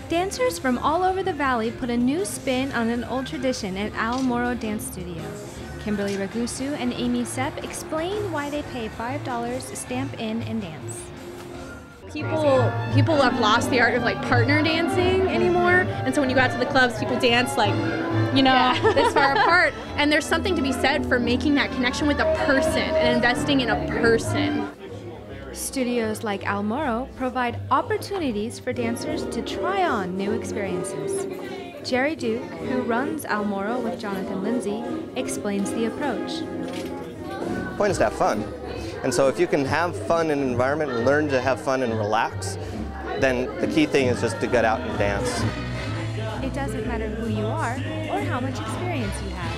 Dancers from all over the valley put a new spin on an old tradition at Moro Dance Studio. Kimberly Ragusu and Amy Sepp explain why they pay $5 to stamp in and dance. People have lost the art of like partner dancing anymore, and so when you go out to the clubs, people dance like, this far apart, and there's something to be said for making that connection with a person and investing in a person. Studios like Moro provide opportunities for dancers to try on new experiences. Jerry Duke, who runs Moro with Jonathan Lindsay, explains the approach. The point is to have fun. And so if you can have fun in an environment and learn to have fun and relax, then the key thing is just to get out and dance. It doesn't matter who you are or how much experience you have.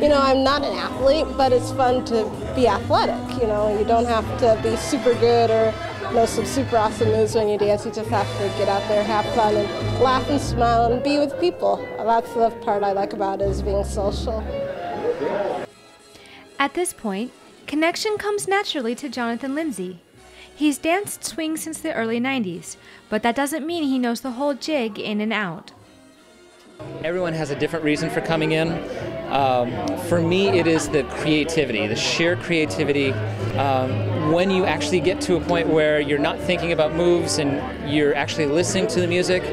I'm not an athlete, but it's fun to be athletic. You don't have to be super good or know some super awesome moves when you dance. You just have to get out there, have fun, and laugh and smile and be with people. That's the part I like about it, is being social. At this point, connection comes naturally to Jonathan Lindsay. He's danced swing since the early 90s, but that doesn't mean he knows the whole jig in and out. Everyone has a different reason for coming in. For me, it is the creativity, the sheer creativity. When you actually get to a point where you're not thinking about moves and you're actually listening to the music,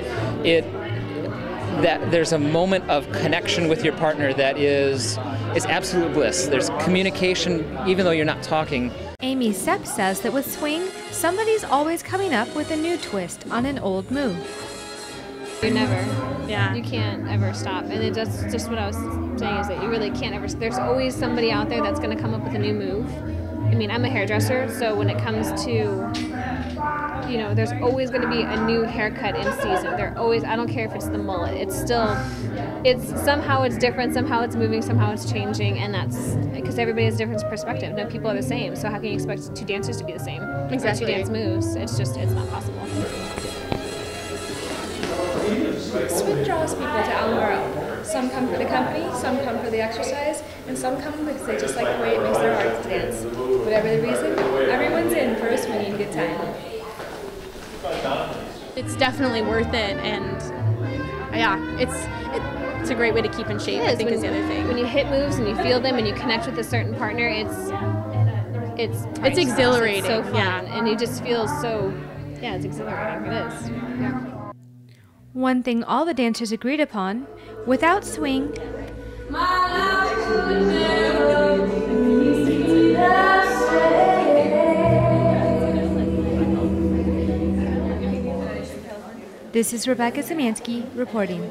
that there's a moment of connection with your partner that is absolute bliss. There's communication even though you're not talking. Amy Sepp says that with swing, somebody's always coming up with a new twist on an old move. You can't ever stop. And that's just what I was saying, is that you really can't ever, there's always somebody out there that's going to come up with a new move. I mean, I'm a hairdresser, so when it comes to, there's always going to be a new haircut in season. I don't care if it's the mullet, somehow it's different, somehow it's moving, somehow it's changing, and that's because everybody has a different perspective. No people are the same, so how can you expect two dancers to be the same? Exactly. Two dance moves, it's not possible. Swing draws people to Moro. Some come for the company, some come for the exercise, and some come because they just like the way it makes their hearts dance. Whatever the reason, everyone's in for a swinging good time. It's definitely worth it, and it's a great way to keep in shape, I think, is the other thing. When you hit moves and you feel them and you connect with a certain partner, it's exhilarating. It's so fun, and you just feel so, it's exhilarating. It is. Yeah. One thing all the dancers agreed upon: without swing, this is Rebecca Szymanski reporting.